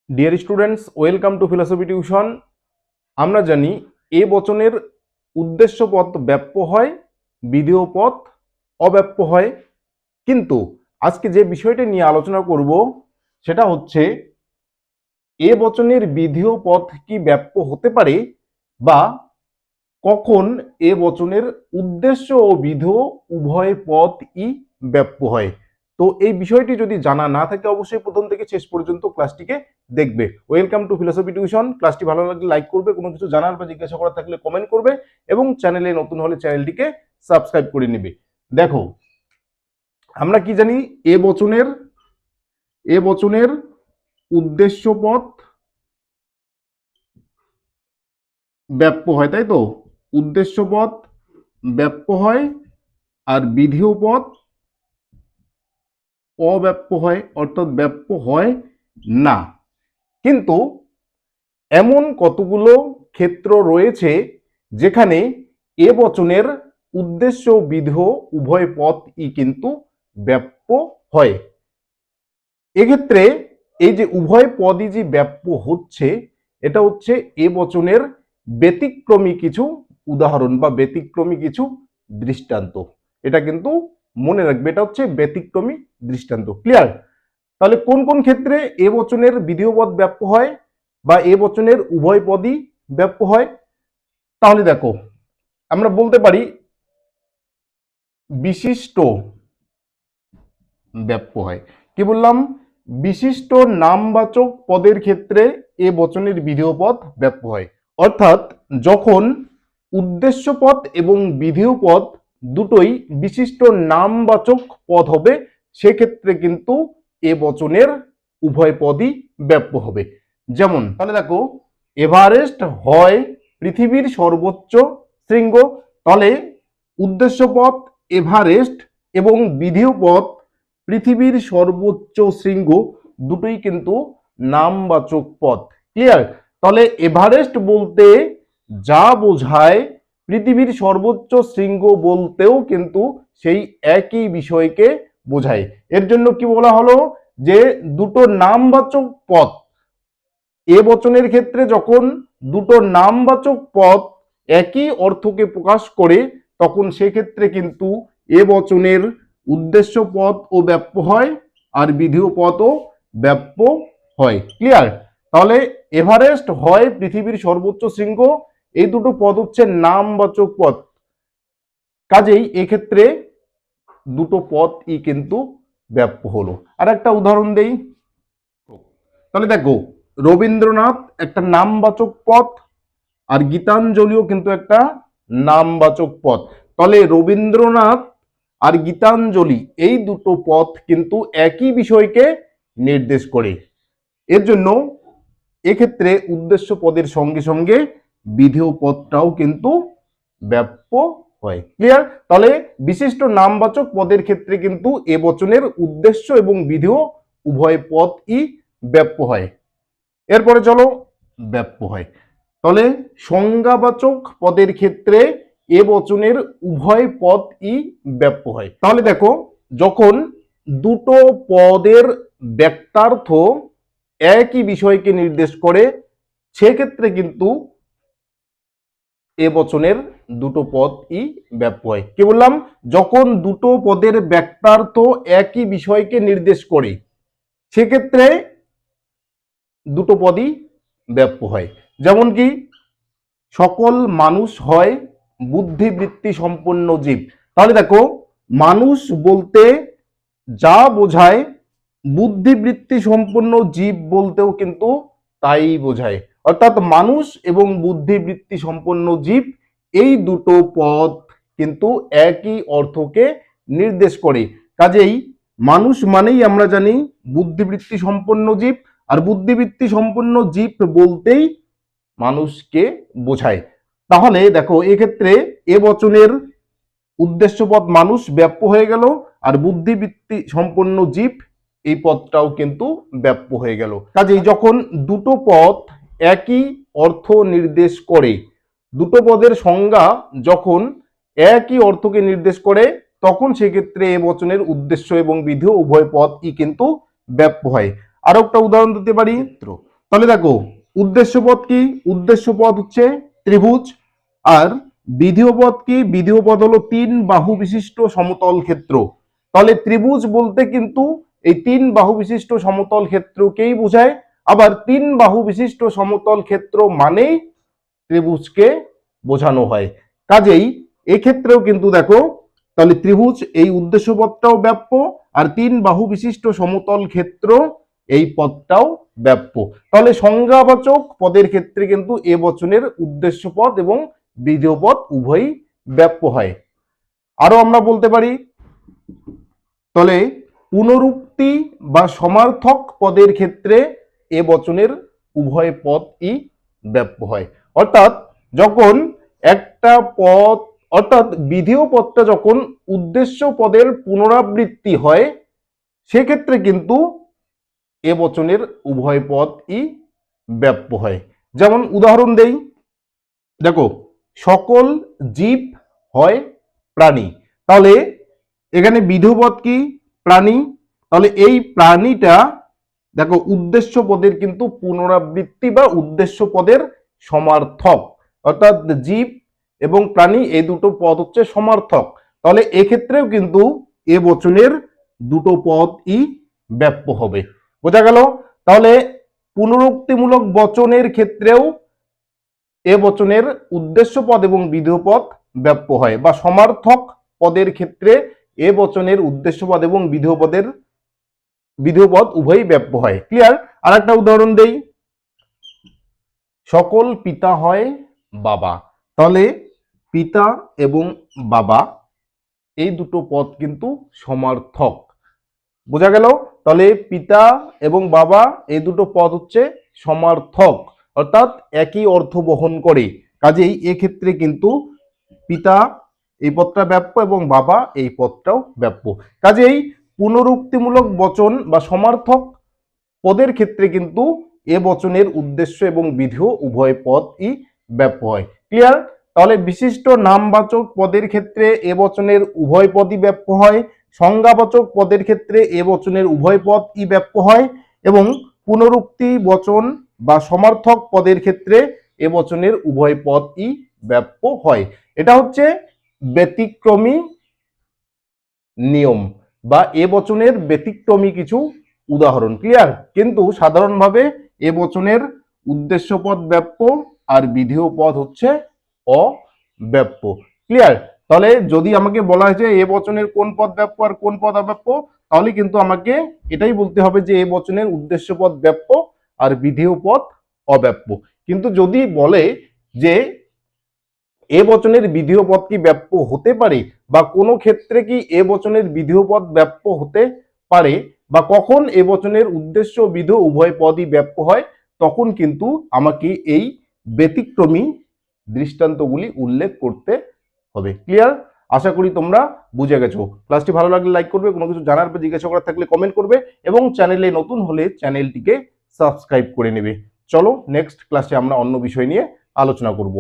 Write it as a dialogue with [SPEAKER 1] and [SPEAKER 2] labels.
[SPEAKER 1] Dear students, welcome to philosophy tuition. আমরা জানি এ বচনের উদ্দেশ্য পদ ব্যাপ্য হয়, বিধেয় পদ অব্যাপ্য হয়। কিন্তু আজকে যে বিষয়টা নিয়ে আলোচনা করব সেটা হচ্ছে এ বচনের বিধেয় পদ কি ব্যাপ্য হতে পারে, বা কখন এ বচনের উদ্দেশ্য ও বিধেয় উভয় পদই ব্যাপ্য হয়। তো এই বিষয়টি যদি জানা না থাকে অবশ্যই প্রথম থেকে শেষ পর্যন্ত ক্লাসটিকে দেখবে। Welcome to philosophy tuition. ক্লাসটি ভালো লাগলে লাইক করবে, কোনো কিছু জানার বা জিজ্ঞাসা করার থাকলে কমেন্ট করবে, এবং চ্যানেলে নতুন হলে চ্যানেলটিকে সাবস্ক্রাইব করে নেবে। দেখো, আমরা কি জানি এ বচনের উদ্দেশ্য পদ ব্যাপ্য হয়, তাই তো? উদ্দেশ্য পদ ব্যাপ্য হয় আর বিধেয় পদ অব্যাপ্য হয়, অর্থাৎ ব্যাপ্য হয় না। কিন্তু এমন কতগুলো ক্ষেত্র রয়েছে যেখানে এ বচনের উদ্দেশ্য বিধেয় উভয় পদই কিন্তু ব্যাপ্য হয়। এক্ষেত্রে এই যে উভয় পদই যে ব্যাপ্য হচ্ছে, এটা হচ্ছে এ বচনের ব্যতিক্রমী কিছু উদাহরণ বা ব্যতিক্রমী কিছু দৃষ্টান্ত। এটা কিন্তু মনে রাখবে, এটা হচ্ছে ব্যতিক্রমী দৃষ্টান্ত। ক্লিয়ার? তাহলে কোন কোন ক্ষেত্রে এ বচনের বিধেয় পদ ব্যাপ্য হয় বা এ বচনের উভয় পদই ব্যাপ্য হয়? তাহলে দেখো, আমরা বলতে পারি বিশিষ্ট ব্যাপ্য হয়। কি বললাম? বিশিষ্ট নামবাচক পদের ক্ষেত্রে এ বচনের বিধেয় পদ ব্যাপ্য হয়। অর্থাৎ যখন উদ্দেশ্য পদ এবং বিধেয় পদ দুটোই বিশিষ্ট নামবাচক পদ হবে, সেক্ষেত্রে কিন্তু এ বচনের উভয় পদই ব্যাপ্য হবে। যেমন তাহলে দেখো, এভারেস্ট হয় পৃথিবীর সর্বোচ্চ শৃঙ্গ। তাহলে উদ্দেশ্য পদ এভারেস্ট এবং বিধেয় পদ পৃথিবীর সর্বোচ্চ শৃঙ্গ দুটোই কিন্তু নামবাচক পদ। ক্লিয়ার? তাহলে এভারেস্ট বলতে যা বোঝায়, পৃথিবীর সর্বোচ্চ শৃঙ্গ বলতেও কিন্তু সেই একই বিষয়কে বোঝায়। এর জন্য কি বলা হলো, যে দুটো নামবাচক পদ এ বচনের ক্ষেত্রে যখন দুটো নামবাচক পদ একই অর্থকে প্রকাশ করে, তখন সেক্ষেত্রে কিন্তু এ বচনের উদ্দেশ্য পদ ও ব্যাপ্য হয় আর বিধেয় পদও ব্যাপ্য হয়। ক্লিয়ার? তাহলে এভারেস্ট হয় পৃথিবীর সর্বোচ্চ শৃঙ্গ, এই দুটো পদ হচ্ছে নামবাচক পদ, কাজেই এক্ষেত্রে দুটো পদই কিন্তু ব্যাপ্য হলো। আর একটা উদাহরণ দেই। তাহলে দেখো, রবীন্দ্রনাথ একটা নামবাচক পদ আর গীতাঞ্জলিও কিন্তু একটা নামবাচক পদ। তাহলে রবীন্দ্রনাথ আর গীতাঞ্জলি এই দুটো পদ কিন্তু একই বিষয়কে নির্দেশ করে। এর জন্য এক্ষেত্রে উদ্দেশ্য পদের সঙ্গে সঙ্গে বিধেয় পদটাও কিন্তু ব্যাপ্য হয়। ক্লিয়ার? তাহলে বিশিষ্ট নামবাচক পদের ক্ষেত্রে কিন্তু এ বচনের উদ্দেশ্য এবং বিধেয় উভয় পদই ব্যাপ্য হয়। এরপরে চলো, ব্যাপ্য হয়। তাহলে সংজ্ঞাবাচক পদের ক্ষেত্রে এ বচনের উভয় পদই ব্যাপ্য হয়। তাহলে দেখো, যখন দুটো পদের ব্যক্তার্থ একই বিষয়কে নির্দেশ করে, সেক্ষেত্রে কিন্তু এ বচনের দুটো পদই ব্যাপ্য হয়। কি বললাম? যখন দুটো পদের ব্যক্তার্থ একই বিষয়কে নির্দেশ করে, সেক্ষেত্রে দুটো পদই ব্যাপ্য হয়। যেমন কি, সকল মানুষ হয় বুদ্ধিবৃত্তি সম্পন্ন জীব। তাহলে দেখো, মানুষ বলতে যা বোঝায়, বুদ্ধিবৃত্তি সম্পন্ন জীব বলতেও কিন্তু তাই বোঝায়। অর্থাৎ মানুষ এবং বুদ্ধিবৃত্তি সম্পন্ন জীব এই দুটো পদ কিন্তু একই অর্থকে নির্দেশ করে। কাজেই মানুষ মানেই আমরা জানি বুদ্ধিবৃত্তি সম্পন্ন জীব, আর বুদ্ধিবৃত্তি সম্পন্ন জীব বলতেই মানুষকে বোঝায়। তাহলে দেখো, এক্ষেত্রে এ বচনের উদ্দেশ্য পদ মানুষ ব্যাপ্য হয়ে গেল, আর বুদ্ধিবৃত্তি সম্পন্ন জীব এই পদটাও কিন্তু ব্যাপ্য হয়ে গেল। কাজেই যখন দুটো পদ একই অর্থ নির্দেশ করে, দুটো পদের সংজ্ঞা যখন একই অর্থকে নির্দেশ করে, তখন সেক্ষেত্রে এ বচনের উদ্দেশ্য এবং বিধেয় উভয় পদই কিন্তু ব্যাপ্য হয়। আরো একটা উদাহরণ দিতে পারি। তাহলে দেখো উদ্দেশ্য পদ কি, উদ্দেশ্য পদ হচ্ছে ত্রিভুজ, আর বিধেয় পদ কি, বিধেয় পদ হলো তিন বাহু বিশিষ্ট সমতল ক্ষেত্র। তাহলে ত্রিভুজ বলতে কিন্তু এই তিন বাহু বিশিষ্ট সমতল ক্ষেত্রকেই বোঝায়, আবার তিন বাহু বিশিষ্ট সমতল ক্ষেত্র মানেই ত্রিভুজকে বোঝানো হয়। কাজেই এক্ষেত্রেও কিন্তু দেখো তাহলে ত্রিভুজ এই উদ্দেশ্য পদটাও ব্যাপ্য, আর তিন বাহু বিশিষ্ট সমতল ক্ষেত্র এই পদটাও ব্যাপ্য। তাহলে সংজ্ঞাবাচক পদের ক্ষেত্রে কিন্তু এ বচনের উদ্দেশ্য পদ এবং বিধেয় পদ উভয়ই ব্যাপ্য হয়। আরো আমরা বলতে পারি তাহলে পুনরুক্তি বা সমার্থক পদের ক্ষেত্রে এ বচনের উভয় পদই ব্যাপ্য হয়। অর্থাৎ যখন একটা পদ অর্থাৎ বিধেয় পদটা যখন উদ্দেশ্য পদের পুনরাবৃত্তি হয় সেক্ষেত্রে কিন্তু এ বচনের উভয় পদই ব্যাপ্য হয়। যেমন উদাহরণ দেই, দেখো সকল জীব হয় প্রাণী, তাহলে এখানে বিধেয় পদ কি প্রাণী, তাহলে এই প্রাণীটা দেখো উদ্দেশ্য পদের কিন্তু পুনরাবৃত্তি বা উদ্দেশ্য পদের সমার্থক, অর্থাৎ জীব এবং প্রাণী এই দুটো পদ হচ্ছে সমার্থক। তাহলে এক্ষেত্রেও কিন্তু এ বচনের দুটো পদই ব্যাপ্য হবে। বোঝা গেল? তাহলে পুনরুক্তিমূলক বচনের ক্ষেত্রেও এ বচনের উদ্দেশ্য পদ এবং বিধেয় পদ ব্যাপ্য হয়, বা সমার্থক পদের ক্ষেত্রে এ বচনের উদ্দেশ্য পদ এবং বিধেয় পদ উভয়ই ব্যাপ্য হয়। ক্লিয়ার? আর একটা উদাহরণ দেই, সকল পিতা হয় বাবা, তাহলে পিতা এবং বাবা এই দুটো পদ কিন্তু সমার্থক। বোঝা গেল? তাহলে পিতা এবং বাবা এই দুটো পদ হচ্ছে সমার্থক, অর্থাৎ একই অর্থ বহন করে। কাজেই এক্ষেত্রে কিন্তু পিতা এই পদটা ব্যাপ্য এবং বাবা এই পদটাও ব্যাপ্য। কাজেই পুনরুক্তিমূলক বচন বা সমার্থক পদের ক্ষেত্রে কিন্তু এ বচনের উদ্দেশ্য এবং বিধেয় উভয় পদই ব্যাপ্য হয়। ক্লিয়ার? তাহলে বিশিষ্ট নামবাচক পদের ক্ষেত্রে এ বচনের উভয় পদই ব্যাপ্য হয়, সংজ্ঞাবাচক পদের ক্ষেত্রে এ বচনের উভয় পদই ব্যাপ্য হয়, এবং পুনরুক্তি বচন বা সমার্থক পদের ক্ষেত্রে এ বচনের উভয় পদই ব্যাপ্য হয়। এটা হচ্ছে ব্যতিক্রমী নিয়ম বা এ বচনের ব্যতিক্রমী কিছু উদাহরণ। ক্লিয়ার? কিন্তু সাধারণভাবে এ বচনের উদ্দেশ্য পদ ব্যাপ্য আর বিধেয় পদ হচ্ছে অব্যাপ্য। ক্লিয়ার? তাহলে যদি আমাকে বলা হয় যে এ বচনের কোন পদ ব্যাপ্য আর কোন পদ অব্যাপ্য, তাহলে কিন্তু আমাকে এটাই বলতে হবে যে এ বচনের উদ্দেশ্য পদ ব্যাপ্য আর বিধেয় পদ অব্যাপ্য। কিন্তু যদি বলে যে এ বচনের বিধেয় পদ কি ব্যাপ্য হতে পারে, বা কোনো ক্ষেত্রে কি এ বচনের বিধেয় পদ ব্যাপ্য হতে পারে, বা কখন এ বচনের উদ্দেশ্য ও বিধেয় উভয় পদই ব্যাপ্য হয়, তখন কিন্তু আমাকে এই ব্যতিক্রমী দৃষ্টান্তগুলি উল্লেখ করতে হবে। ক্লিয়ার? আশা করি তোমরা বুঝে গেছো। ক্লাসটি ভালো লাগলে লাইক করবে, কোনো কিছু জানার বা জিজ্ঞাসা করার থাকলে কমেন্ট করবে, এবং চ্যানেলে নতুন হলে চ্যানেলটিকে সাবস্ক্রাইব করে নেবে। চলো নেক্সট ক্লাসে আমরা অন্য বিষয় নিয়ে আলোচনা করব।